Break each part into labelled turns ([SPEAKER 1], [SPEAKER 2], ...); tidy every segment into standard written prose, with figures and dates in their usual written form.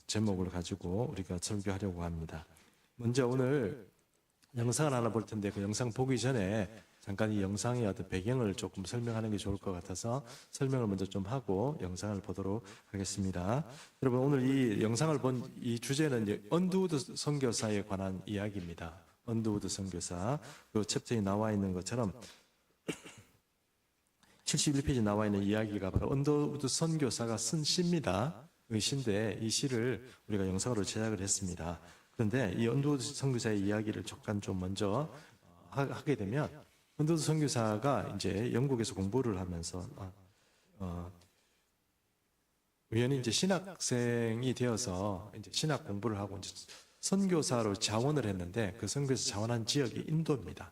[SPEAKER 1] 제목을 가지고 우리가 설교하려고 합니다. 먼저 오늘 영상을 하나 볼 텐데 그 영상 보기 전에 잠깐 이 영상의 어떤 배경을 조금 설명하는 게 좋을 것 같아서 설명을 먼저 좀 하고 영상을 보도록 하겠습니다. 여러분, 오늘 이 영상을 본 이 주제는 언더우드 선교사에 관한 이야기입니다. 언더우드 선교사, 그 챕터에 나와 있는 것처럼 71페이지에 나와 있는 이야기가 바로 언더우드 선교사가 쓴 시입니다. 이 시인데 이 시를 우리가 영상으로 제작을 했습니다. 그런데 이 언더우드 선교사의 이야기를 잠깐 좀 먼저 하게 되면, 언더우드 선교사가 이제 영국에서 공부를 하면서 우연히 이제 신학생이 되어서 이제 신학 공부를 하고 이제 선교사로 자원을 했는데, 그 선교에서 자원한 지역이 인도입니다.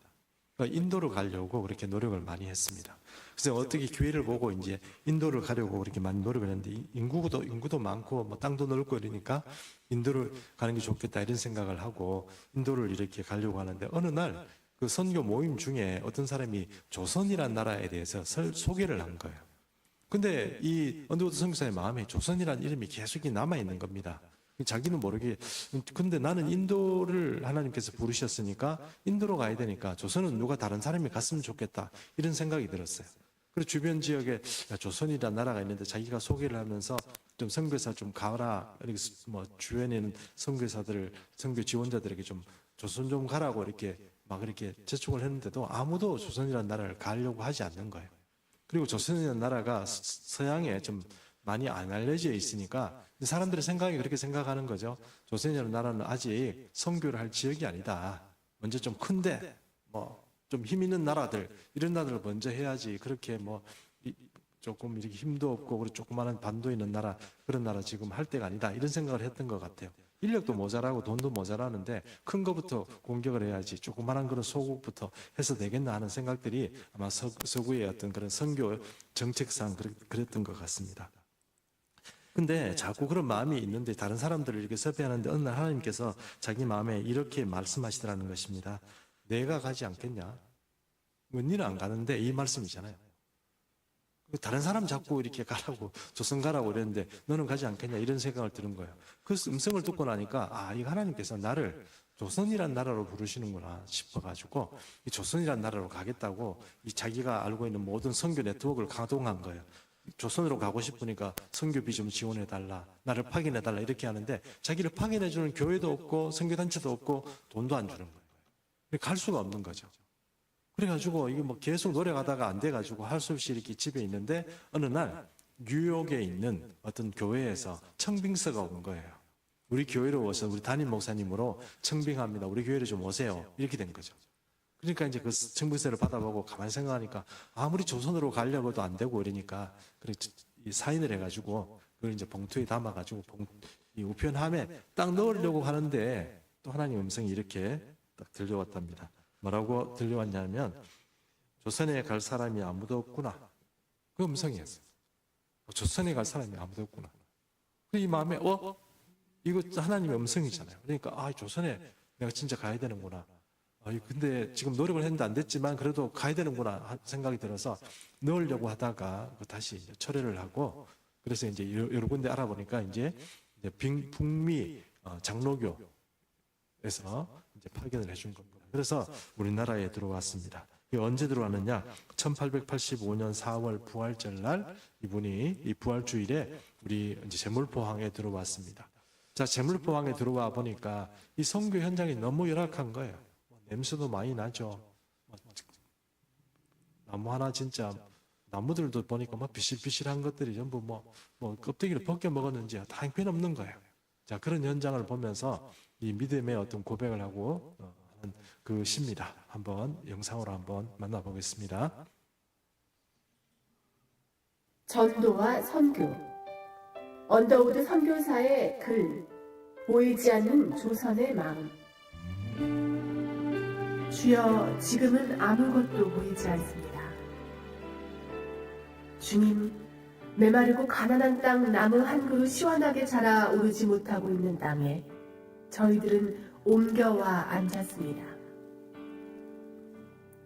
[SPEAKER 1] 인도로 가려고 그렇게 노력을 많이 했습니다. 그래서 어떻게 기회를 보고 이제 인도를 가려고 그렇게 많이 노력을 했는데, 인구도 많고 뭐 땅도 넓고 이러니까 인도를 가는 게 좋겠다 이런 생각을 하고 인도를 이렇게 가려고 하는데, 어느 날 그 선교 모임 중에 어떤 사람이 조선이라는 나라에 대해서 소개를 한 거예요. 근데 이 언더우드 선교사의 마음에 조선이라는 이름이 계속 남아 있는 겁니다. 자기는 모르게, 근데 나는 인도를 하나님께서 부르셨으니까 인도로 가야 되니까 조선은 누가 다른 사람이 갔으면 좋겠다 이런 생각이 들었어요. 그리고 주변 지역에 조선이라는 나라가 있는데 자기가 소개를 하면서 좀 선교사 좀 가라, 이렇게 뭐 주변에 있는 선교사들을, 선교 지원자들에게 좀 조선 좀 가라고 이렇게 막 이렇게 재촉을 했는데도 아무도 조선이라는 나라를 가려고 하지 않는 거예요. 그리고 조선이라는 나라가 서양에 좀 많이 안 알려져 있으니까 사람들의 생각이 그렇게 생각하는 거죠. 조선이라는 나라는 아직 선교를 할 지역이 아니다. 먼저 좀 큰데 뭐 좀 힘 있는 나라들, 이런 나라를 먼저 해야지. 그렇게 뭐 조금 이렇게 힘도 없고 그리고 조그마한 반도 있는 나라, 그런 나라 지금 할 때가 아니다, 이런 생각을 했던 것 같아요. 인력도 모자라고 돈도 모자라는데 큰 거부터 공격을 해야지, 조그마한 그런 소국부터 해서 되겠나 하는 생각들이 아마 서구의 어떤 그런 선교 정책상 그랬던 것 같습니다. 근데 자꾸 그런 마음이 있는데 다른 사람들을 이렇게 섭외하는데 어느 날 하나님께서 자기 마음에 이렇게 말씀하시더라는 것입니다. 내가 가지 않겠냐? 니는 안 가는데, 이 말씀이잖아요. 다른 사람 자꾸 이렇게 가라고, 조선 가라고 그랬는데 너는 가지 않겠냐, 이런 생각을 드는 거예요. 그 음성을 듣고 나니까 이 하나님께서 나를 조선이란 나라로 부르시는구나 싶어가지고 이 조선이란 나라로 가겠다고 이 자기가 알고 있는 모든 선교 네트워크를 가동한 거예요. 조선으로 가고 싶으니까 선교비 좀 지원해달라, 나를 파견해달라 이렇게 하는데, 자기를 파견해주는 교회도 없고 선교단체도 없고 돈도 안 주는 거예요. 갈 수가 없는 거죠. 그래가지고 이게 뭐 계속 노력하다가 안 돼가지고 할 수 없이 이렇게 집에 있는데, 어느 날 뉴욕에 있는 어떤 교회에서 청빙서가 온 거예요. 우리 교회로 오셔서 우리 담임 목사님으로 청빙합니다, 우리 교회로 좀 오세요, 이렇게 된 거죠. 그러니까 이제 그 청빙서를 받아보고 가만히 생각하니까 아무리 조선으로 가려고도 안 되고 이러니까 사인을 해가지고 그걸 이제 봉투에 담아가지고 이 우편함에 딱 넣으려고 하는데, 또 하나님 음성이 이렇게 딱 들려왔답니다. 뭐라고 들려왔냐면, 조선에 갈 사람이 아무도 없구나, 그 음성이었어요. 조선에 갈 사람이 아무도 없구나. 이 마음에 이거 하나님의 음성이잖아요. 그러니까 조선에 내가 진짜 가야 되는구나. 근데 지금 노력을 했는데 안 됐지만 그래도 가야 되는구나 생각이 들어서 넣으려고 하다가 다시 철회를 하고, 그래서 이제 여러 군데 알아보니까 이제 북미 장로교에서 이제 파견을 해준 겁니다. 그래서 우리나라에 들어왔습니다. 언제 들어왔느냐? 1885년 4월 부활절 날 이분이 이 부활주일에 우리 이제 제물포항에 들어왔습니다. 자, 제물포항에 들어와 보니까 이 선교 현장이 너무 열악한 거예요. 냄새도 많이 나죠. 나무 하나, 진짜 나무들도 보니까 막 비실비실한 것들이 전부 뭐 껍데기를 벗겨 먹었는지 다 형편없는 거예요. 자, 그런 현장을 보면서 이 믿음의 어떤 고백을 하고 하는 그 시입니다. 한번 영상으로 한번 만나보겠습니다.
[SPEAKER 2] 전도와 선교. 언더우드 선교사의 글. 보이지 않는 조선의 마음. 주여, 지금은 아무것도 보이지 않습니다. 주님, 메마르고 가난한 땅 나무 한 그루 시원하게 자라 오르지 못하고 있는 땅에 저희들은 옮겨와 앉았습니다.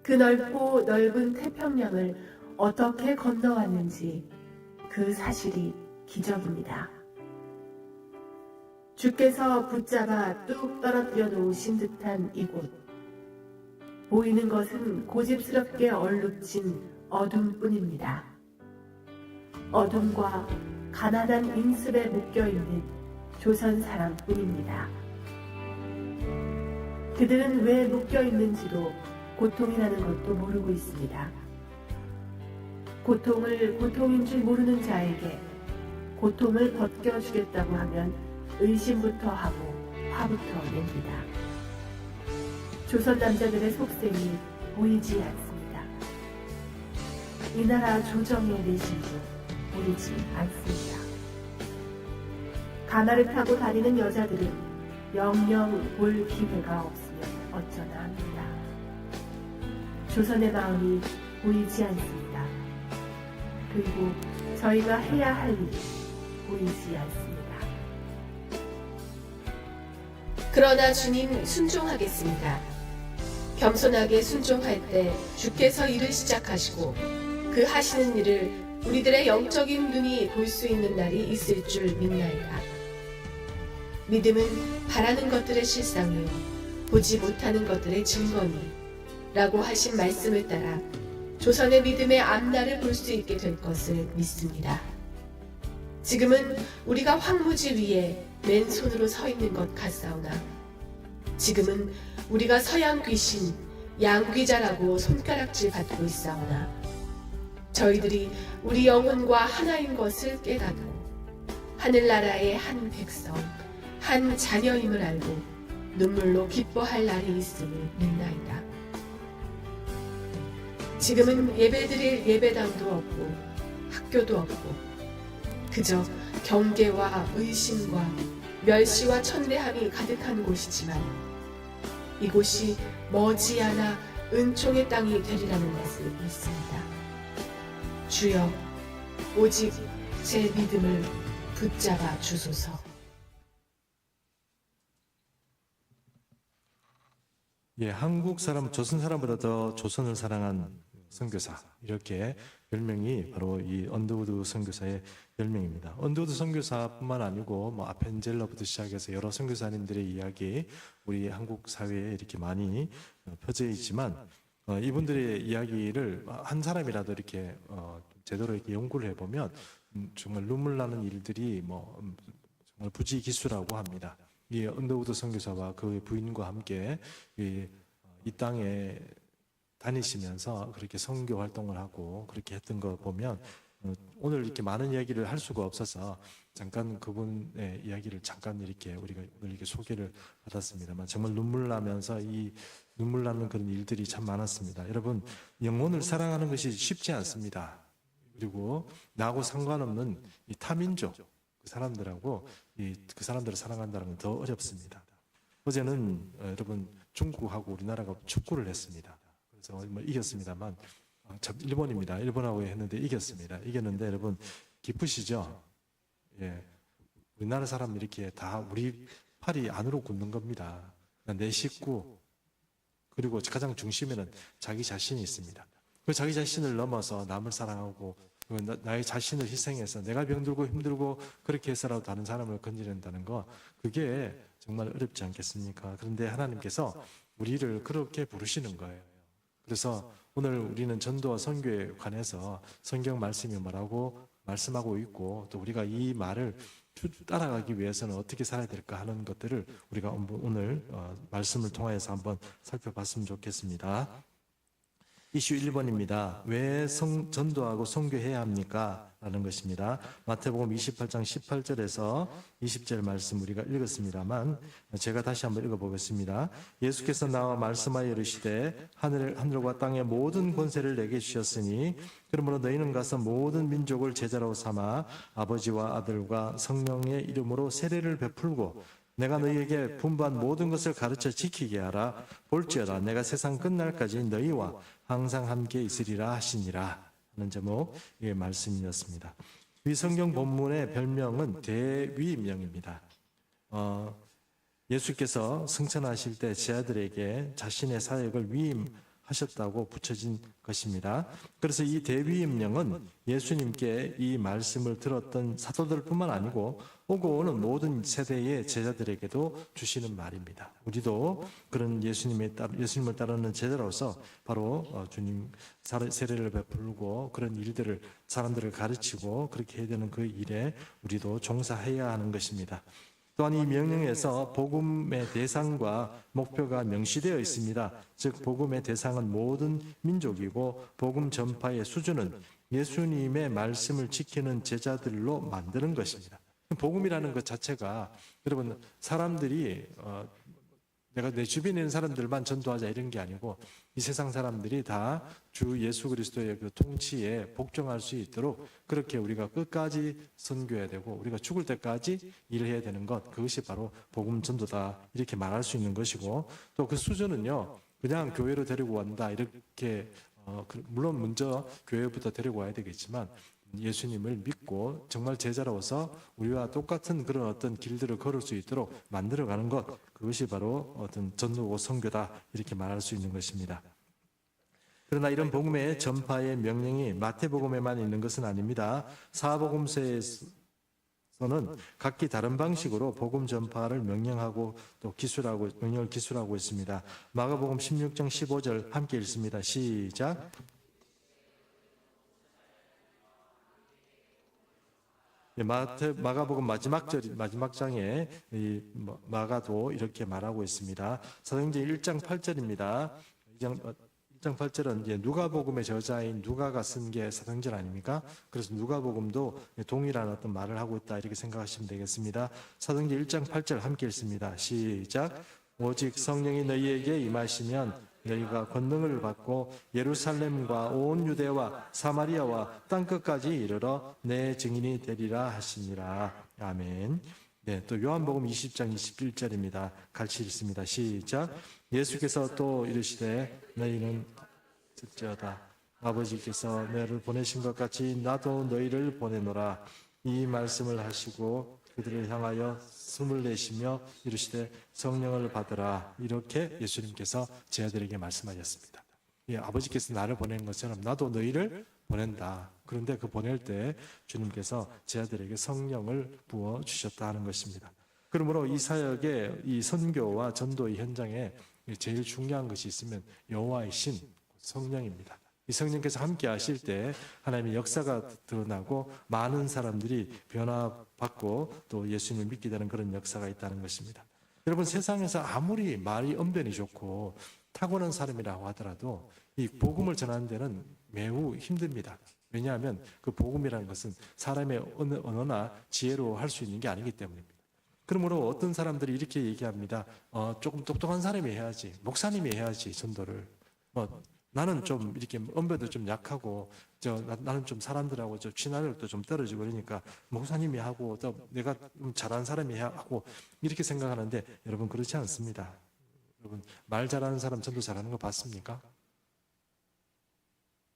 [SPEAKER 2] 그 넓고 넓은 태평양을 어떻게 건너왔는지 그 사실이 기적입니다. 주께서 붙잡아 뚝 떨어뜨려 놓으신 듯한 이곳. 보이는 것은 고집스럽게 얼룩진 어둠뿐입니다. 어둠과 가난한 인습에 묶여있는 조선 사람뿐입니다. 그들은 왜 묶여있는지도 고통이 나는 것도 모르고 있습니다. 고통을 고통인 줄 모르는 자에게 고통을 벗겨주겠다고 하면 의심부터 하고 화부터 냅니다. 조선 남자들의 속셈이 보이지 않습니다. 이 나라 조정의 내심도 보이지 않습니다. 가마를 타고 다니는 여자들은 영영 볼 기회가 없으면 어쩌나 합니다. 조선의 마음이 보이지 않습니다. 그리고 저희가 해야 할 일이 보이지 않습니다.
[SPEAKER 3] 그러나 주님 순종하겠습니다. 겸손하게 순종할 때 주께서 일을 시작하시고 그 하시는 일을 우리들의 영적인 눈이 볼 수 있는 날이 있을 줄 믿나이다. 믿음은 바라는 것들의 실상이요 보지 못하는 것들의 증거니 라고 하신 말씀을 따라 조선의 믿음의 앞날을 볼 수 있게 될 것을 믿습니다. 지금은 우리가 황무지 위에 맨손으로 서 있는 것 같사오나 지금은 우리가 서양 귀신 양귀자라고 손가락질 받고 있사오나 저희들이 우리 영혼과 하나인 것을 깨닫고 하늘나라의 한 백성 한 자녀임을 알고 눈물로 기뻐할 날이 있음을 믿나이다. 지금은 예배드릴 예배당도 없고 학교도 없고 그저 경계와 의심과 멸시와 천대함이 가득한 곳이지만 이곳이 머지않아 은총의 땅이 되리라는 것을 믿습니다. 주여, 오직 제 믿음을 붙잡아 주소서.
[SPEAKER 1] 예, 한국 사람, 조선 사람보다 더 조선을 사랑한 선교사, 이렇게 별명이 바로 이 언더우드 선교사의 별명입니다. 언더우드 선교사뿐만 아니고 뭐 아펜젤러부터 시작해서 여러 선교사님들의 이야기 우리 한국 사회에 이렇게 많이 펴져 있지만 이분들의 이야기를 한 사람이라도 이렇게 제대로 이렇게 연구를 해보면 정말 눈물 나는 일들이 정말 부지기수라고 합니다. 이 언더우드 선교사와 그의 부인과 함께 이 땅에 다니시면서 그렇게 선교 활동을 하고 그렇게 했던 거 보면 오늘 이렇게 많은 이야기를 할 수가 없어서 잠깐 그분의 이야기를 잠깐 이렇게 우리가 오늘 이렇게 소개를 받았습니다만 정말 눈물 나면서 이 눈물 나는 그런 일들이 참 많았습니다. 여러분, 영혼을 사랑하는 것이 쉽지 않습니다. 그리고 나하고 상관없는 이 타민족 그 사람들하고 그 사람들을 사랑한다는 건 더 어렵습니다. 어제는 여러분 중국하고 우리나라가 축구를 했습니다. 그래서 이겼습니다만 일본입니다. 일본하고 했는데 이겼습니다. 이겼는데 여러분 기쁘시죠? 예, 우리나라 사람 이렇게 다 우리 팔이 안으로 굳는 겁니다. 내 식구 그리고 가장 중심에는 자기 자신이 있습니다. 그 자기 자신을 넘어서 남을 사랑하고 나의 자신을 희생해서 내가 병들고 힘들고 그렇게 해서라도 다른 사람을 건지는다는 거 그게 정말 어렵지 않겠습니까? 그런데 하나님께서 우리를 그렇게 부르시는 거예요. 그래서 오늘 우리는 전도와 선교에 관해서 성경 말씀이 뭐라고 말씀하고 있고 또 우리가 이 말을 따라가기 위해서는 어떻게 살아야 될까 하는 것들을 우리가 오늘 말씀을 통해서 한번 살펴봤으면 좋겠습니다. 이슈 1번입니다. 왜 전도하고 선교해야 합니까? 라는 것입니다. 마태복음 28장 18절에서 20절 말씀 우리가 읽었습니다만 제가 다시 한번 읽어보겠습니다. 예수께서 나와 말씀하여 이르시되 하늘과 땅의 모든 권세를 내게 주셨으니 그러므로 너희는 가서 모든 민족을 제자로 삼아 아버지와 아들과 성령의 이름으로 세례를 베풀고 내가 너희에게 분부한 모든 것을 가르쳐 지키게 하라. 볼지어다 내가 세상 끝날까지 너희와 항상 함께 있으리라 하시니라 하는 제목의 말씀이었습니다. 이 성경 본문의 별명은 대위임령입니다. 예수께서 승천하실 때 제 아들에게 자신의 사역을 위임하셨다고 붙여진 것입니다. 그래서 이 대위임령은 예수님께 이 말씀을 들었던 사도들뿐만 아니고 오고 오는 모든 세대의 제자들에게도 주시는 말입니다. 우리도 그런 예수님을 따르는 제자로서 바로 주님 세례를 베풀고 그런 일들을 사람들을 가르치고 그렇게 해야 되는 그 일에 우리도 종사해야 하는 것입니다. 또한 이 명령에서 복음의 대상과 목표가 명시되어 있습니다. 즉 복음의 대상은 모든 민족이고 복음 전파의 수준은 예수님의 말씀을 지키는 제자들로 만드는 것입니다. 복음이라는 것 자체가 여러분 사람들이 내가 내 주변에 있는 사람들만 전도하자 이런 게 아니고 이 세상 사람들이 다 주 예수 그리스도의 그 통치에 복종할 수 있도록 그렇게 우리가 끝까지 선교해야 되고 우리가 죽을 때까지 일해야 되는 것, 그것이 바로 복음 전도다 이렇게 말할 수 있는 것이고, 또 그 수준은요 그냥 교회로 데리고 간다 이렇게 물론 먼저 교회부터 데리고 와야 되겠지만 예수님을 믿고 정말 제자로서 우리와 똑같은 그런 어떤 길들을 걸을 수 있도록 만들어가는 것, 그것이 바로 어떤 전도고 선교다 이렇게 말할 수 있는 것입니다. 그러나 이런 복음의 전파의 명령이 마태복음에만 있는 것은 아닙니다. 사복음서에서는 각기 다른 방식으로 복음 전파를 명령하고 또 명령을 기술하고 있습니다. 마가복음 16장 15절 함께 읽습니다. 시작. 마가복음 마지막 장에 이 마가도 이렇게 말하고 있습니다. 사도행전 1장 8절입니다. 1장 8절은 이제 누가복음의 저자인 누가가 쓴 게 사도행전 아닙니까? 그래서 누가복음도 동일한 어떤 말을 하고 있다 이렇게 생각하시면 되겠습니다. 사도행전 1장 8절 함께 읽습니다. 시작. 오직 성령이 너희에게 임하시면 너희가 권능을 받고 예루살렘과 온 유대와 사마리아와 땅끝까지 이르러 내 증인이 되리라 하시니라. 아멘. 네, 또 요한복음 20장 21절입니다. 같이 읽습니다. 시작. 예수께서 또 이르시되 너희는 듣지어다. 아버지께서 너희를 보내신 것 같이 나도 너희를 보내노라. 이 말씀을 하시고 그들을 향하여 숨을 내쉬며 이르시되 성령을 받으라. 이렇게 예수님께서 제자들에게 말씀하셨습니다. 예, 아버지께서 나를 보낸 것처럼 나도 너희를 보낸다. 그런데 그 보낼 때 주님께서 제자들에게 성령을 부어 주셨다 하는 것입니다. 그러므로 이 사역의 이 선교와 전도의 현장에 제일 중요한 것이 있으면 여호와의 신 성령입니다. 이 성령께서 함께 하실 때 하나님의 역사가 드러나고 많은 사람들이 변화받고 또 예수님을 믿게 되는 그런 역사가 있다는 것입니다. 여러분 세상에서 아무리 말이 언변이 좋고 타고난 사람이라고 하더라도 이 복음을 전하는 데는 매우 힘듭니다. 왜냐하면 그 복음이라는 것은 사람의 언어나 지혜로 할 수 있는 게 아니기 때문입니다. 그러므로 어떤 사람들이 이렇게 얘기합니다. 조금 똑똑한 사람이 해야지, 목사님이 해야지 전도를. 나는 좀 이렇게 언변도 좀 약하고 나는 좀 사람들하고 좀 친화력도 좀 떨어지고 그러니까 목사님이 하고 또 내가 좀 잘하는 사람이 하고 이렇게 생각하는데 여러분 그렇지 않습니다. 여러분 말 잘하는 사람 전도 잘하는 거 봤습니까?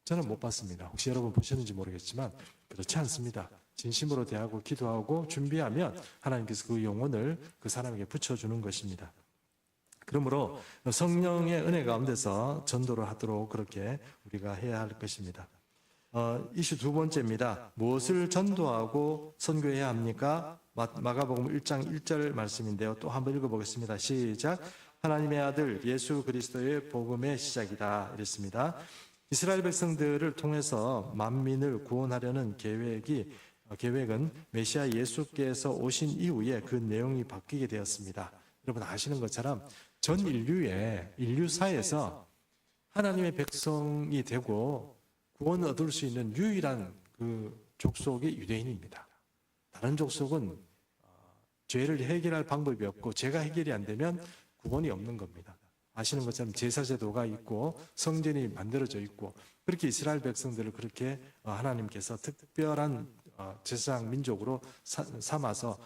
[SPEAKER 1] 저는 못 봤습니다. 혹시 여러분 보셨는지 모르겠지만 그렇지 않습니다. 진심으로 대하고 기도하고 준비하면 하나님께서 그 영혼을 그 사람에게 붙여주는 것입니다. 그러므로 성령의 은혜 가운데서 전도를 하도록 그렇게 우리가 해야 할 것입니다. 이슈 두 번째입니다. 무엇을 전도하고 선교해야 합니까? 마가복음 1장 1절 말씀인데요. 또 한번 읽어보겠습니다. 시작. 하나님의 아들 예수 그리스도의 복음의 시작이다. 이랬습니다. 이스라엘 백성들을 통해서 만민을 구원하려는 계획은 메시아 예수께서 오신 이후에 그 내용이 바뀌게 되었습니다. 여러분 아시는 것처럼 전 인류사에서 하나님의 백성이 되고 구원을 얻을 수 있는 유일한 그 족속이 유대인입니다. 다른 족속은 죄를 해결할 방법이 없고 죄가 해결이 안 되면 구원이 없는 겁니다. 아시는 것처럼 제사제도가 있고 성전이 만들어져 있고 그렇게 이스라엘 백성들을 그렇게 하나님께서 특별한 제사장 민족으로 삼아서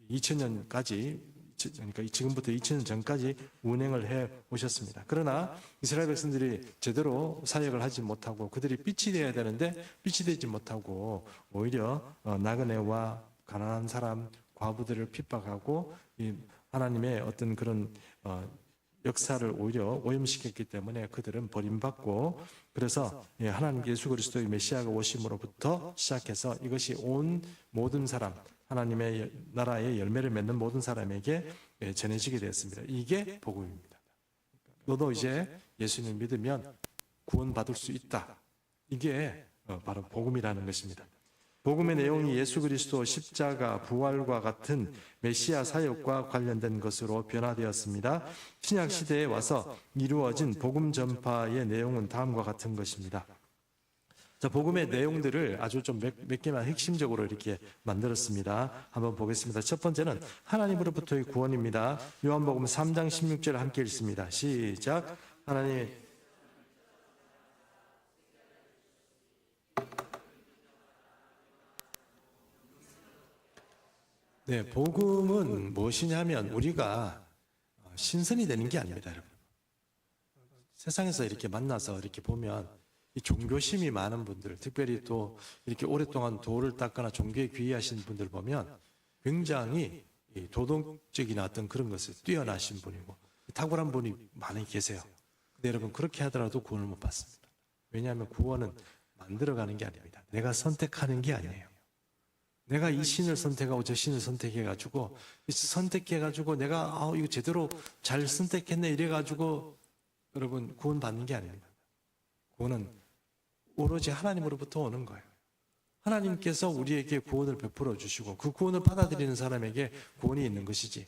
[SPEAKER 1] 2000년까지 그러니까 지금부터 2000년 전까지 운행을 해 오셨습니다. 그러나 이스라엘 백성들이 제대로 사역을 하지 못하고 그들이 빛이 되어야 되는데 빛이 되지 못하고 오히려 나그네와 가난한 사람, 과부들을 핍박하고 하나님의 어떤 그런 역사를 오히려 오염시켰기 때문에 그들은 버림받고 그래서 하나님 예수 그리스도의 메시아가 오심으로부터 시작해서 이것이 온 모든 사람 하나님의 나라의 열매를 맺는 모든 사람에게 전해지게 되었습니다. 이게 복음입니다. 너도 이제 예수님을 믿으면 구원받을 수 있다. 이게 바로 복음이라는 것입니다. 복음의 내용이 예수 그리스도 십자가 부활과 같은 메시아 사역과 관련된 것으로 변화되었습니다. 신약 시대에 와서 이루어진 복음 전파의 내용은 다음과 같은 것입니다. 자, 복음의 내용들을 아주 좀 몇 개만 핵심적으로 이렇게 만들었습니다. 한번 보겠습니다. 첫 번째는 하나님으로부터의 구원입니다. 요한복음 3장 16절 함께 읽습니다. 시작. 하나님 네, 복음은 무엇이냐면 우리가 신선이 되는 게 아닙니다, 여러분. 세상에서 이렇게 만나서 이렇게 보면 이 종교심이 많은 분들, 특별히 또 이렇게 오랫동안 도를 닦거나 종교에 귀의하신 분들 보면 굉장히 이 도덕적인 어떤 그런 것을 뛰어나신 분이고 탁월한 분이 많이 계세요. 근데 여러분 그렇게 하더라도 구원을 못 받습니다. 왜냐하면 구원은 만들어가는 게 아닙니다. 내가 선택하는 게 아니에요. 내가 이 신을 선택하고 저 신을 선택해가지고 내가 이거 제대로 잘 선택했네 이래가지고 여러분 구원 받는 게 아닙니다. 구원은 오로지 하나님으로부터 오는 거예요. 하나님께서 우리에게 구원을 베풀어 주시고 그 구원을 받아들이는 사람에게 구원이 있는 것이지.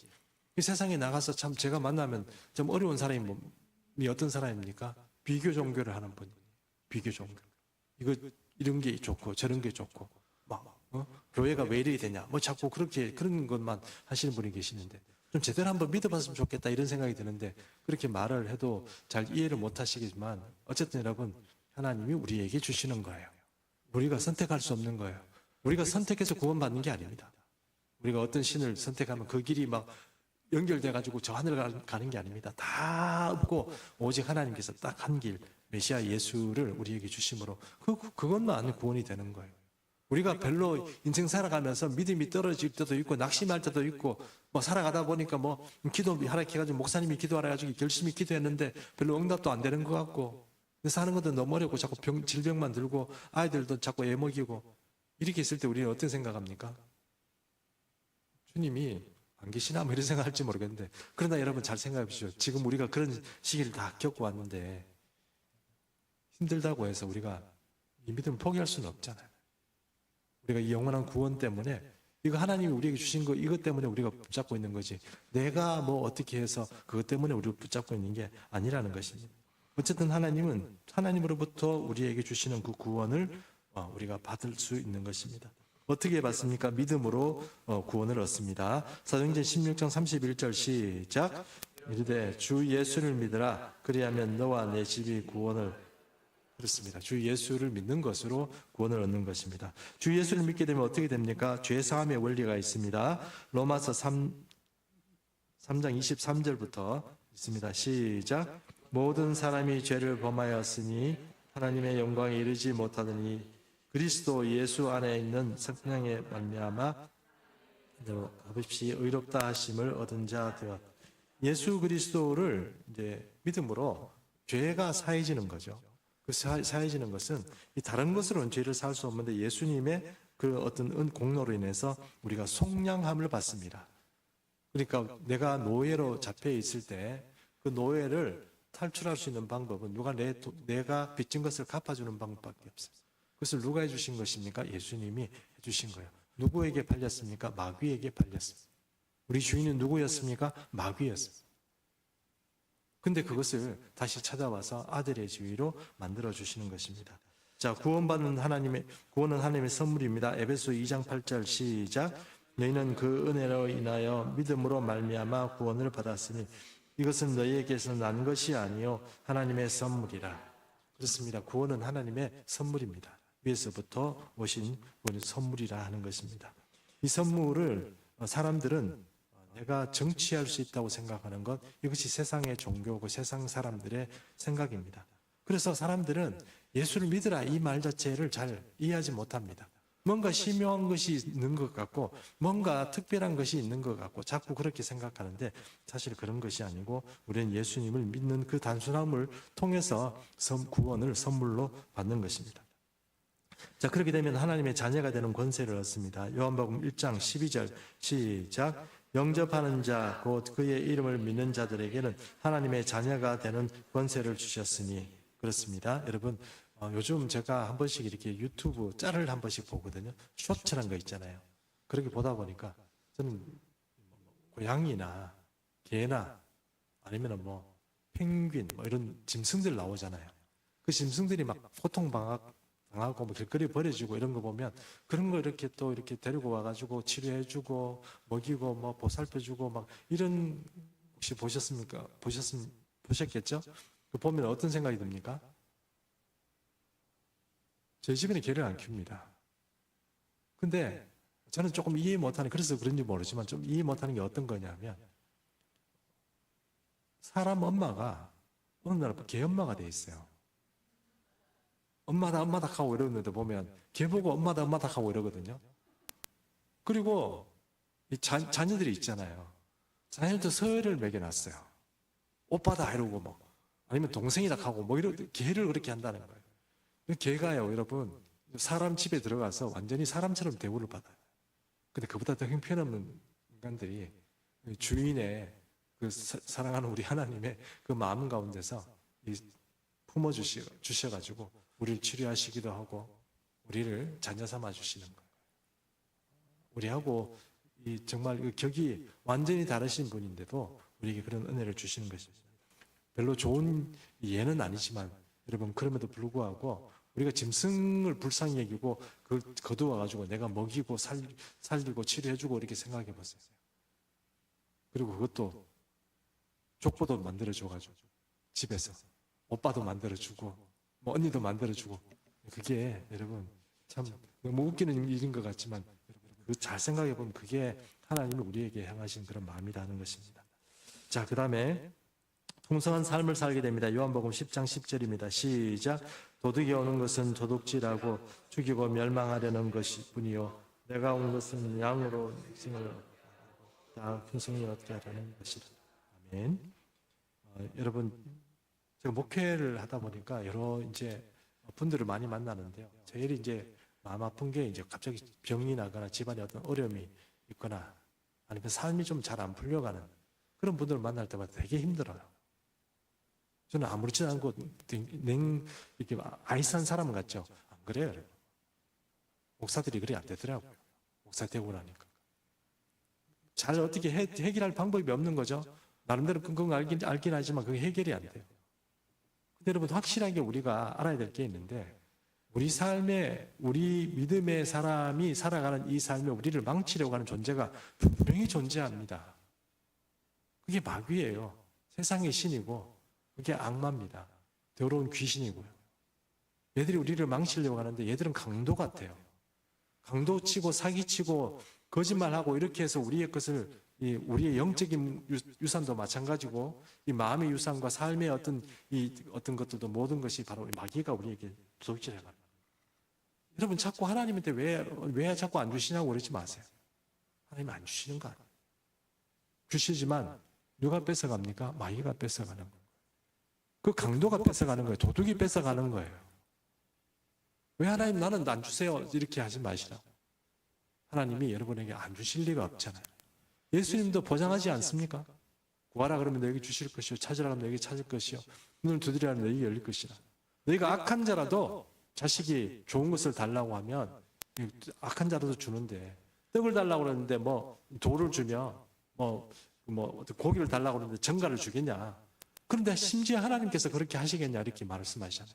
[SPEAKER 1] 이 세상에 나가서 참 제가 만나면 좀 어려운 사람이 어떤 사람입니까? 비교 종교를 하는 분이. 비교 종교. 이런 게 좋고 저런 게 좋고 교회가 왜 이래야 되냐 자꾸 그런 것만 하시는 분이 계시는데 좀 제대로 한번 믿어봤으면 좋겠다 이런 생각이 드는데 그렇게 말을 해도 잘 이해를 못 하시겠지만 어쨌든 여러분 하나님이 우리에게 주시는 거예요. 우리가 선택할 수 없는 거예요. 우리가 선택해서 구원받는 게 아닙니다. 우리가 어떤 신을 선택하면 그 길이 연결돼 가지고 저 하늘 가는 게 아닙니다. 다 없고 오직 하나님께서 딱 한 길 메시아 예수를 우리에게 주심으로 그것만 구원이 되는 거예요. 우리가 별로 인생 살아가면서 믿음이 떨어질 때도 있고 낙심할 때도 있고 살아가다 보니까 기도하라 해가지고 목사님이 기도하라 해가지고 열심히 기도했는데 별로 응답도 안 되는 것 같고 사는 것도 너무 어렵고 자꾸 질병만 들고 아이들도 자꾸 애먹이고 이렇게 있을 때 우리는 어떤 생각합니까? 주님이 안 계시나 이런 생각할지 모르겠는데 그러나 여러분 잘 생각해 보십시오. 지금 우리가 그런 시기를 다 겪어왔는데 힘들다고 해서 우리가 이 믿음을 포기할 수는 없잖아요. 우리가 이 영원한 구원 때문에 이거 하나님이 우리에게 주신 거 이것 때문에 우리가 붙잡고 있는 거지 내가 어떻게 해서 그것 때문에 우리가 붙잡고 있는 게 아니라는 것입니다. 어쨌든 하나님은 하나님으로부터 우리에게 주시는 그 구원을 우리가 받을 수 있는 것입니다. 어떻게 받습니까? 믿음으로 구원을 얻습니다. 사도행전 16장 31절 시작. 이르되 주 예수를 믿으라 그리하면 너와 내 집이 구원을 그렇습니다. 주 예수를 믿는 것으로 구원을 얻는 것입니다. 주 예수를 믿게 되면 어떻게 됩니까? 죄 사함의 원리가 있습니다. 로마서 3장 23절부터 있습니다. 시작. 모든 사람이 죄를 범하였으니 하나님의 영광에 이르지 못하더니 그리스도 예수 안에 있는 성령에 말미암아 값없이 의롭다 하심을 얻은 자 되었. 예수 그리스도를 이제 믿음으로 죄가 사해지는 거죠. 그 사해지는 것은 다른 것으로는 죄를 살 수 없는데 예수님의 그 어떤 공로로 인해서 우리가 속량함을 받습니다. 그러니까 내가 노예로 잡혀 있을 때 그 노예를 탈출할 수 있는 방법은 내가 빚진 것을 갚아주는 방법밖에 없어요. 그것을 누가 해주신 것입니까? 예수님이 해주신 거예요. 누구에게 팔렸습니까? 마귀에게 팔렸습니다. 우리 주인은 누구였습니까? 마귀였습니다. 근데 그것을 다시 찾아와서 아들의 지위로 만들어 주시는 것입니다. 자, 구원은 하나님의 선물입니다. 에베소 2장 8절 시작. 너희는 그 은혜로 인하여 믿음으로 말미암아 구원을 받았으니 이것은 너희에게서 난 것이 아니요 하나님의 선물이라. 그렇습니다. 구원은 하나님의 선물입니다. 위에서부터 오신 선물이라 하는 것입니다. 이 선물을 사람들은 내가 정치할 수 있다고 생각하는 것, 이것이 세상의 종교고 세상 사람들의 생각입니다. 그래서 사람들은 예수를 믿으라 이 말 자체를 잘 이해하지 못합니다. 뭔가 심오한 것이 있는 것 같고 뭔가 특별한 것이 있는 것 같고 자꾸 그렇게 생각하는데 사실 그런 것이 아니고 우리는 예수님을 믿는 그 단순함을 통해서 구원을 선물로 받는 것입니다. 자, 그렇게 되면 하나님의 자녀가 되는 권세를 얻습니다. 요한복음 1장 12절 시작. 영접하는 자 곧 그의 이름을 믿는 자들에게는 하나님의 자녀가 되는 권세를 주셨으니. 그렇습니다. 여러분, 요즘 제가 한 번씩 이렇게 유튜브 짤을 한 번씩 보거든요. 쇼츠란 거 있잖아요. 그렇게 보다 보니까 저는 고양이나 개나 아니면 뭐 펭귄 뭐 이런 짐승들 나오잖아요. 그 짐승들이 막 고통당하고 뭐 길거리에 버려지고 이런 거 보면 그런 거 이렇게 또 이렇게 데리고 와가지고 치료해주고 먹이고 뭐 보살펴주고 막 이런 혹시 보셨습니까? 보셨겠죠? 그 보면 어떤 생각이 듭니까? 저희 집에는 개를 안 키웁니다. 근데 저는 조금 이해 못하는, 그래서 그런지 모르지만 좀 이해 못하는 게 어떤 거냐면 사람 엄마가 어느 날 개 엄마가 돼 있어요. 엄마다 엄마다 하고 이러는데 보면 개 보고 엄마다 엄마다 하고 이러거든요. 그리고 이 자녀들이 있잖아요. 자녀들도 서열을 매겨놨어요. 오빠다 이러고 뭐 아니면 동생이다 하고 뭐 이런 개를 그렇게 한다는 거예요. 개가요, 여러분, 사람 집에 들어가서 완전히 사람처럼 대우를 받아요. 근데 그보다 더 형편없는 인간들이 주인의 그 사랑하는 우리 하나님의 그 마음 가운데서 품어주셔가지고 우리를 치료하시기도 하고 우리를 자녀 삼아 주시는 거예요. 우리하고 정말 그 격이 완전히 다르신 분인데도 우리에게 그런 은혜를 주시는 것입니다. 별로 좋은 예는 아니지만 여러분, 그럼에도 불구하고 우리가 짐승을 불쌍히 여기고 그걸 거두어가지고 내가 먹이고 살리고 치료해주고 이렇게 생각해 보세요. 그리고 그것도 족보도 만들어줘가지고 집에서 오빠도 만들어주고 뭐 언니도 만들어주고, 그게 여러분 참 너무 웃기는 일인 것 같지만 그 잘 생각해 보면 그게 하나님이 우리에게 향하신 그런 마음이라는 것입니다. 자, 그 다음에 풍성한 삶을 살게 됩니다. 요한복음 10장 10절입니다. 시작. 도둑이 오는 것은 도둑질하고 죽이고 멸망하려는 것이 뿐이요 내가 온 것은 양으로 생을 다 풍성히 얻게 하려는 것이라. 아멘. 여러분, 제가 목회를 하다 보니까 여러 이제 분들을 많이 만나는데요. 제일 이제 마음 아픈 게 이제 갑자기 병이 나거나 집안에 어떤 어려움이 있거나 아니면 삶이 좀 잘 안 풀려가는 그런 분들을 만날 때마다 되게 힘들어요. 저는 아무렇지 않고 이렇게 아이스한 사람 같죠? 안 그래요, 여러분. 목사들이 그래 안 되더라고요. 목사 되고 나니까. 잘 어떻게 해결할 방법이 없는 거죠? 나름대로 끙끙 앓긴 하지만 그게 해결이 안 돼요. 근데 여러분, 확실하게 우리가 알아야 될 게 있는데 우리 삶에, 우리 믿음의 사람이 살아가는 이 삶에 우리를 망치려고 하는 존재가 분명히 존재합니다. 그게 마귀예요. 세상의 신이고 그게 악마입니다. 더러운 귀신이고요. 얘들이 우리를 망치려고 하는데 얘들은 강도 같아요. 강도 치고 사기치고 거짓말하고 이렇게 해서 우리의 것을, 우리의 영적인 유산도 마찬가지고 이 마음의 유산과 삶의 어떤 것들도 모든 것이 바로 마귀가 우리에게 도둑질해가는 거예요. 여러분, 자꾸 하나님한테 왜 자꾸 안 주시냐고 그러지 마세요. 하나님 안 주시는 거 아니에요. 주시지만 누가 뺏어갑니까? 마귀가 뺏어가는 거예요. 그 강도가 뺏어가는 거예요. 도둑이 뺏어가는 거예요. 왜 하나님 나는 안 주세요? 이렇게 하지 마시라고. 하나님이 여러분에게 안 주실 리가 없잖아요. 예수님도 보장하지 않습니까? 구하라 그러면 너에게 주실 것이요, 찾으라 그러면 너에게 찾을 것이요, 문을 두드리라 하면 너에게 열릴 것이라. 너희가 악한 자라도 자식이 좋은 것을 달라고 하면 악한 자라도 주는데, 떡을 달라고 그러는데 뭐 돌을 주며 뭐 고기를 달라고 그러는데 정갈을 주겠냐? 그런데 심지어 하나님께서 그렇게 하시겠냐 이렇게 말씀하시잖아요.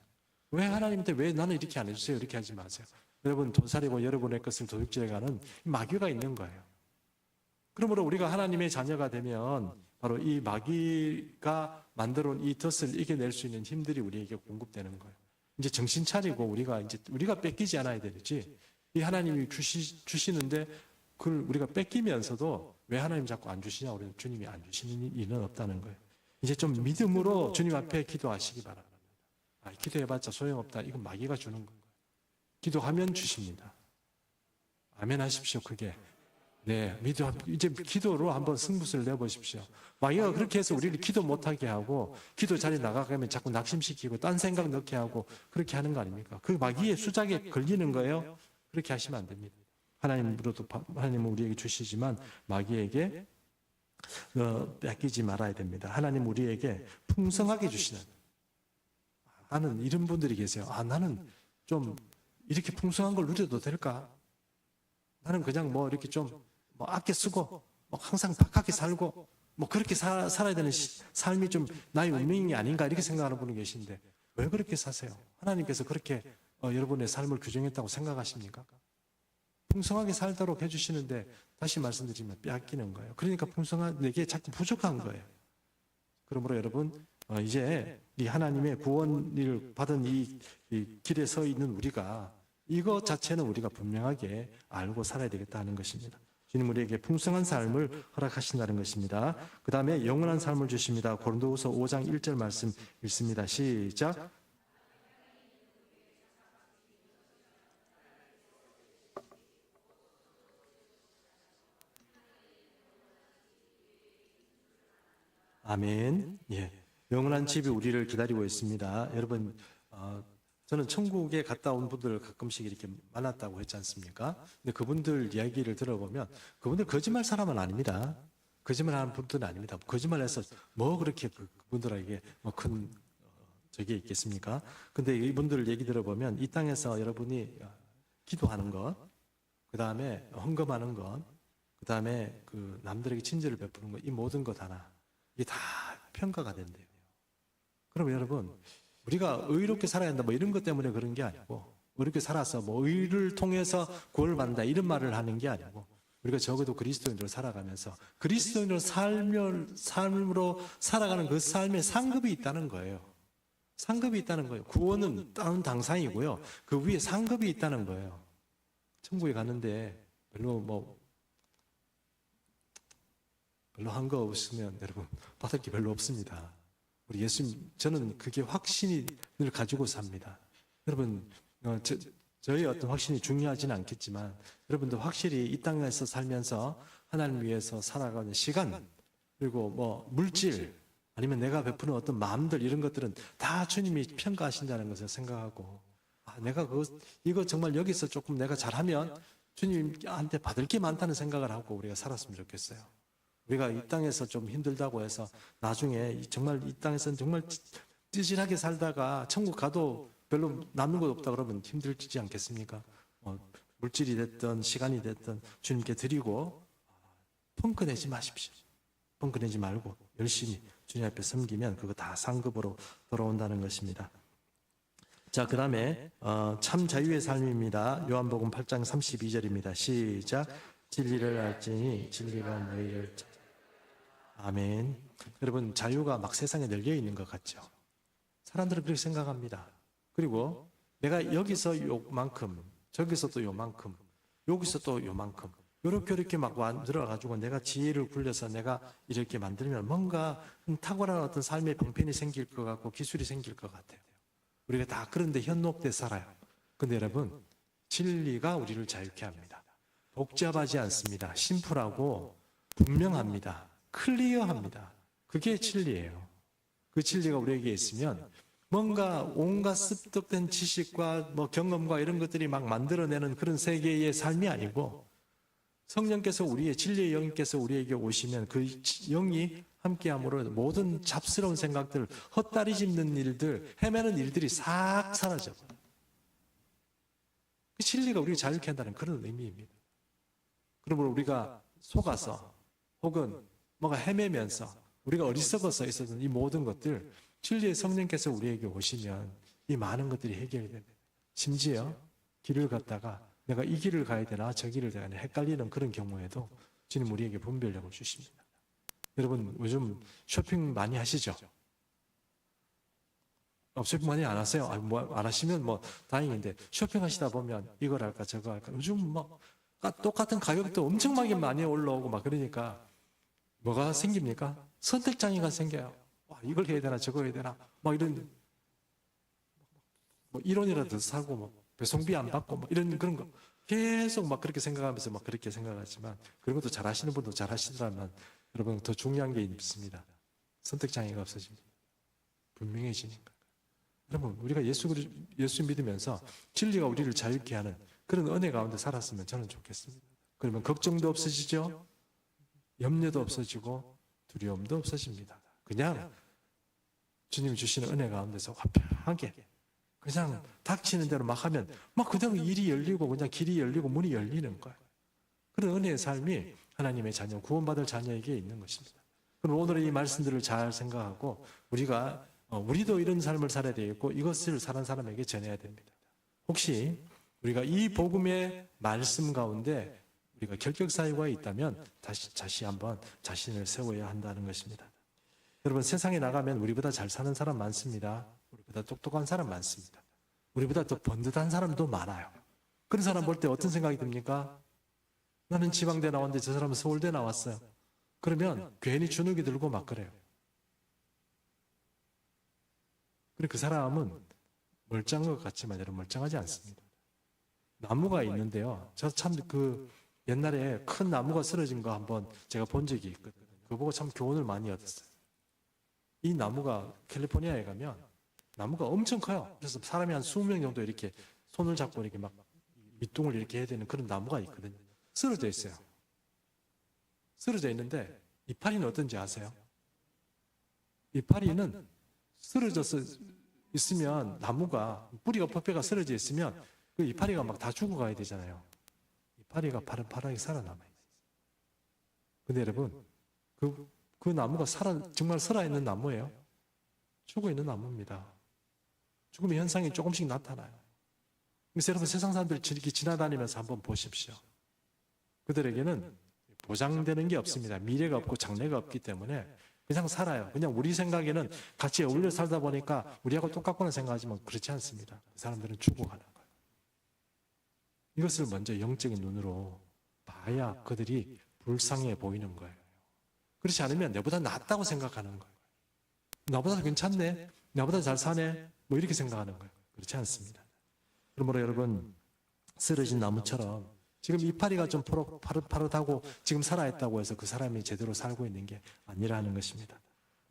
[SPEAKER 1] 왜 하나님한테 왜 나는 이렇게 안 해주세요? 이렇게 하지 마세요. 여러분, 도살이고 여러분의 것을 도둑질해가는 마귀가 있는 거예요. 그러므로 우리가 하나님의 자녀가 되면 바로 이 마귀가 만들어 온 이 덫을 이겨낼 수 있는 힘들이 우리에게 공급되는 거예요. 이제 정신 차리고 우리가 뺏기지 않아야 되지. 이 하나님이 주시는데 그걸 우리가 뺏기면서도 왜 하나님 자꾸 안 주시냐고 그러면 주님이 안 주시는 일은 없다는 거예요. 이제 좀 믿음으로 주님 앞에 기도하시기 바랍니다. 기도해봤자 소용없다. 이건 마귀가 주는 건가요? 기도하면 주십니다. 아멘 하십시오. 그게 네, 이제 기도로 한번 승부수를 내보십시오. 마귀가 그렇게 해서 우리를 기도 못하게 하고 기도 자리 나가면 자꾸 낙심시키고 딴 생각 넣게 하고 그렇게 하는 거 아닙니까? 그 마귀의 수작에 걸리는 거예요. 그렇게 하시면 안 됩니다. 하나님은 우리에게 주시지만 마귀에게 뺏기지 말아야 됩니다. 하나님 우리에게 풍성하게 주시는. 나는 이런 분들이 계세요. 나는 좀 이렇게 풍성한 걸 누려도 될까? 나는 그냥 뭐 이렇게 좀 아껴 쓰고 항상 박하게 살고 그렇게 살아야 되는 삶이 좀 나의 운명이 아닌가 이렇게 생각하는 분이 계신데 왜 그렇게 사세요? 하나님께서 그렇게 여러분의 삶을 규정했다고 생각하십니까? 풍성하게 살도록 해주시는데 다시 말씀드리면 빼앗기는 거예요. 그러니까 풍성한 내게 자꾸 부족한 거예요. 그러므로 여러분 이제 이 하나님의 구원을 받은 이 길에 서 있는 우리가 이것 자체는 우리가 분명하게 알고 살아야 되겠다 하는 것입니다. 주님 우리에게 풍성한 삶을 허락하신다는 것입니다. 그 다음에 영원한 삶을 주십니다. 고린도후서 5장 1절 말씀 읽습니다. 시작. 아멘. 예, 영원한 집이 우리를 기다리고 있습니다. 여러분, 저는 천국에 갔다 온 분들 가끔씩 이렇게 만났다고 했지 않습니까? 근데 그분들 이야기를 들어보면 그분들 거짓말 사람은 아닙니다. 거짓말하는 분들은 아닙니다. 거짓말해서 그렇게 그분들에게 큰 저게 있겠습니까? 근데 이분들 얘기 들어보면 이 땅에서 여러분이 기도하는 것, 그 다음에 헌금하는 것, 그 다음에 그 남들에게 친절을 베푸는 것, 이 모든 것 하나 이게 다 평가가 된대요. 그럼 여러분 우리가 의롭게 살아야 한다 이런 것 때문에 그런 게 아니고 의롭게 살아서 의를 통해서 구원을 받는다 이런 말을 하는 게 아니고 우리가 적어도 그리스도인으로 살아가면서 그리스도인으로 삶으로 살아가는 그 삶에 상급이 있다는 거예요. 상급이 있다는 거예요. 구원은 다른 당상이고요. 그 위에 상급이 있다는 거예요. 천국에 가는데 별로 한 거 없으면 여러분 받을 게 별로 없습니다. 우리 예수님, 저는 그게 확신을 가지고 삽니다. 여러분, 저의 어떤 확신이 중요하지는 않겠지만 여러분도 확실히 이 땅에서 살면서 하나님 위해서 살아가는 시간 그리고 물질 아니면 내가 베푸는 어떤 마음들 이런 것들은 다 주님이 평가하신다는 것을 생각하고 내가 이거 정말 여기서 조금 내가 잘하면 주님한테 받을 게 많다는 생각을 하고 우리가 살았으면 좋겠어요. 우리가 이 땅에서 좀 힘들다고 해서 나중에 정말 이 땅에서는 정말 찌질하게 살다가 천국 가도 별로 남는 것 없다 그러면 힘들지 않겠습니까? 물질이 됐든 시간이 됐든 주님께 드리고 펑크 내지 마십시오. 펑크 내지 말고 열심히 주님 앞에 섬기면 그거 다 상급으로 돌아온다는 것입니다. 자, 그 다음에 참 자유의 삶입니다. 요한복음 8장 32절입니다. 시작. 진리를 알지니 진리가 너희를 찾아. 아멘. 여러분 자유가 막 세상에 널려 있는 것 같죠? 사람들은 그렇게 생각합니다. 그리고 내가 여기서 요만큼 저기서 또 요만큼 여기서 또 요만큼 이렇게 막 만들어가지고 내가 지혜를 굴려서 내가 이렇게 만들면 뭔가 탁월한 어떤 삶의 방편이 생길 것 같고 기술이 생길 것 같아요. 우리가 다 그런데 현혹돼 살아요. 근데 여러분 진리가 우리를 자유케 합니다. 복잡하지 않습니다. 심플하고 분명합니다. 클리어합니다. 그게 진리예요. 그 진리가 우리에게 있으면 뭔가 온갖 습득된 지식과 경험과 이런 것들이 막 만들어내는 그런 세계의 삶이 아니고 성령께서 우리의 진리의 영께서 우리에게 오시면 그 영이 함께함으로 모든 잡스러운 생각들, 헛다리 짚는 일들, 헤매는 일들이 싹 사라져버려요. 그 진리가 우리를 자유케 한다는 그런 의미입니다. 그러므로 우리가 속아서 혹은 뭔가 헤매면서 우리가 어리석어서 있었던 이 모든 것들 진리의 성령께서 우리에게 오시면 이 많은 것들이 해결이 됩니다. 심지어 길을 갔다가 내가 이 길을 가야 되나 저 길을 가야 되나 헷갈리는 그런 경우에도 주님 우리에게 분별력을 주십니다. 여러분 요즘 쇼핑 많이 하시죠? 쇼핑 많이 안 하세요? 안 하시면 다행인데 쇼핑하시다 보면 이걸 할까 저거 할까 요즘 똑같은 가격도 엄청나게 많이 올라오고 그러니까 뭐가 생깁니까? 선택장애가 생겨요. 이걸 해야 되나 저거 해야 되나 이런 1원이라도 사고 배송비 안 받고 이런 그런 거 계속 막 그렇게 생각하면서 막 그렇게 생각하지만, 그런 것도 잘하시는 분도 잘하시더라면 여러분 더 중요한 게 있습니다. 선택 장애가 없어집니다. 분명해지니까. 여러분 우리가 예수 믿으면서 진리가 우리를 자유케 하는 그런 은혜 가운데 살았으면 저는 좋겠습니다. 그러면 걱정도 없어지죠. 염려도 없어지고 두려움도 없어집니다. 그냥 주님이 주시는 은혜 가운데서 화평하게 그냥 닥치는 대로 막 하면 막 그냥 일이 열리고 그냥 길이 열리고 문이 열리는 거예요. 그런 은혜의 삶이 하나님의 자녀, 구원받을 자녀에게 있는 것입니다. 그럼 오늘 이 말씀들을 잘 생각하고 우리도 이런 삶을 살아야 되겠고 이것을 사는 사람에게 전해야 됩니다. 혹시 우리가 이 복음의 말씀 가운데 우리가 결격 사유가 있다면 다시 한번 자신을 세워야 한다는 것입니다. 여러분 세상에 나가면 우리보다 잘 사는 사람 많습니다. 우리보다 똑똑한 사람 많습니다. 우리보다 더 번듯한 사람도 많아요. 그런 사람 볼 때 어떤 생각이 듭니까? 나는 지방대 나왔는데 저 사람은 서울대 나왔어요. 그러면 괜히 주눅이 들고 막 그래요. 그리고 그 사람은 멀쩡한 것 같지만 여러분 멀쩡하지 않습니다. 나무가 있는데요. 저 참 옛날에 큰 나무가 쓰러진 거 한번 제가 본 적이 있거든요. 그거 보고 참 교훈을 많이 얻었어요. 이 나무가 캘리포니아에 가면 나무가 엄청 커요. 그래서 사람이 한 20명 정도 이렇게 손을 잡고 이렇게 막 밑둥을 이렇게 해야 되는 그런 나무가 있거든요. 쓰러져 있어요. 쓰러져 있는데 이파리는 어떤지 아세요? 이파리는 쓰러져서 있으면 나무가 뿌리가 퍼pe가 쓰러져 있으면 그 이파리가 막 다 죽어가야 되잖아요. 이파리가 파랗게 살아남아요. 근데 여러분 그 나무가 정말 살아있는 나무예요. 죽어있는 나무입니다. 죽음의 현상이 조금씩 나타나요. 그래서 여러분 세상 사람들 이렇게 지나다니면서 한번 보십시오. 그들에게는 보장되는 게 없습니다. 미래가 없고 장래가 없기 때문에 그냥 살아요. 그냥 우리 생각에는 같이 어울려 살다 보니까 우리하고 똑같구나 생각하지만 그렇지 않습니다. 그 사람들은 죽어가는 거예요. 이것을 먼저 영적인 눈으로 봐야 그들이 불쌍해 보이는 거예요. 그렇지 않으면 내보다 낫다고 생각하는 거예요. 나보다 괜찮네, 나보다 잘 사네, 뭐 이렇게 생각하는 거예요. 그렇지 않습니다. 그러므로 여러분 쓰러진 나무처럼 지금 이파리가 좀 파릇파릇하고 지금 살아있다고 해서 그 사람이 제대로 살고 있는 게 아니라는 것입니다.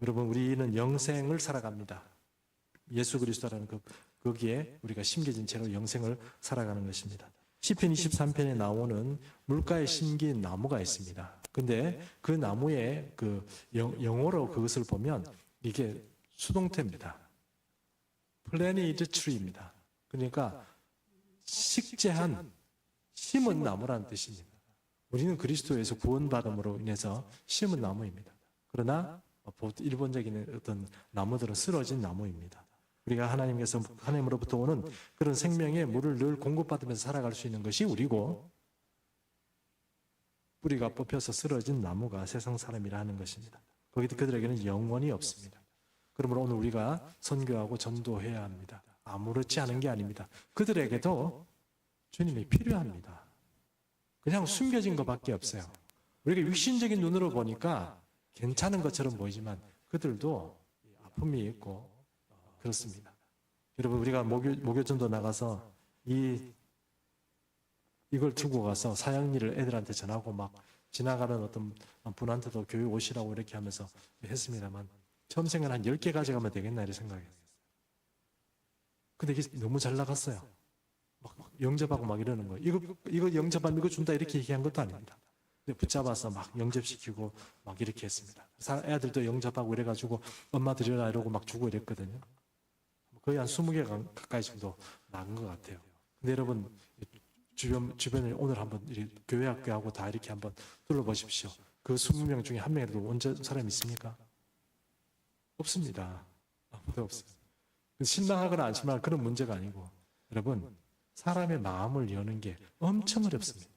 [SPEAKER 1] 여러분 우리는 영생을 살아갑니다. 예수 그리스도라는 거기에 우리가 심겨진 채로 영생을 살아가는 것입니다. 시편 23편에 나오는 물가에 심긴 나무가 있습니다. 근데 그 나무의 영어로 그것을 보면 이게 수동태입니다. Planted tree입니다. 그러니까 식재한 심은 나무라는 뜻입니다. 우리는 그리스도에서 구원받음으로 인해서 심은 나무입니다. 그러나 일본적인 어떤 나무들은 쓰러진 나무입니다. 우리가 하나님으로부터 오는 그런 생명의 물을 늘 공급받으면서 살아갈 수 있는 것이 우리고, 뿌리가 뽑혀서 쓰러진 나무가 세상 사람이라 하는 것입니다. 그들에게는 영원히 없습니다. 그러므로 오늘 우리가 선교하고 전도해야 합니다. 아무렇지 않은 게 아닙니다. 그들에게도 주님이 필요합니다. 그냥 숨겨진 것밖에 없어요. 우리가 육신적인 눈으로 보니까 괜찮은 것처럼 보이지만 그들도 아픔이 있고 그렇습니다. 여러분 우리가 목요전도 나가서 이걸 들고 가서 사역일을 애들한테 전하고 막 지나가는 어떤 분한테도 교육 오시라고 이렇게 하면서 했습니다만 처음 생각은 한 10개 가져가면 되겠나 이렇게 생각했어요. 근데 이게 너무 잘 나갔어요. 막 영접하고 막 이러는 거예요. 이거 영접하면 이거 준다 이렇게 얘기한 것도 아닙니다. 근데 붙잡아서 막 영접시키고 막 이렇게 했습니다. 애들도 영접하고 이래가지고 엄마 드려라 이러고 막 주고 이랬거든요. 거의 한 20개 가까이 정도 나간 것 같아요. 근데 여러분 주변에 오늘 한번 교회 학교하고 다 이렇게 한번 둘러보십시오. 그 20명 중에 한 명이라도 온 사람이 있습니까? 없습니다. 아무도 없어요. 신랑하거나 안심할 그런 문제가 아니고 여러분 사람의 마음을 여는 게 엄청 어렵습니다.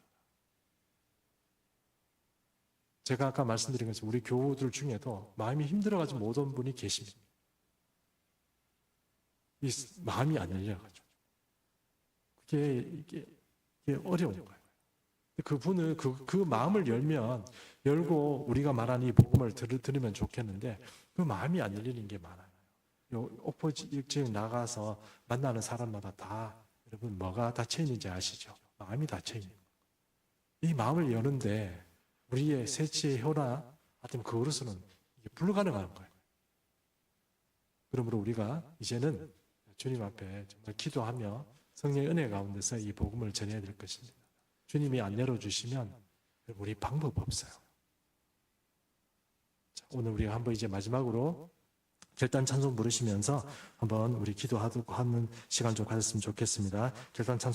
[SPEAKER 1] 제가 아까 말씀드린 것처럼 우리 교우들 중에도 마음이 힘들어가지고 못 온 분이 계십니다. 이 마음이 안 열려가지고 이게 어려운 거예요. 그분을 그 마음을 열고 우리가 말하는 이 복음을 들으면 좋겠는데 그 마음이 안 열리는 게 많아요. 오포지역 나가서 만나는 사람마다 다 여러분 뭐가 닫혀 있는지 아시죠? 마음이 닫혀 있는 거예요. 이 마음을 여는데 우리의 세치의 효나 하여튼 그으로서는 이게 불가능한 거예요. 그러므로 우리가 이제는 주님 앞에 정말 기도하며 성령의 은혜 가운데서 이 복음을 전해야 될 것입니다. 주님이 안 열어주시면 우리 방법 없어요. 자, 오늘 우리가 한번 이제 마지막으로 결단 찬송 부르시면서 한번 우리 기도하는 시간 좀 가졌으면 좋겠습니다. 결단 찬송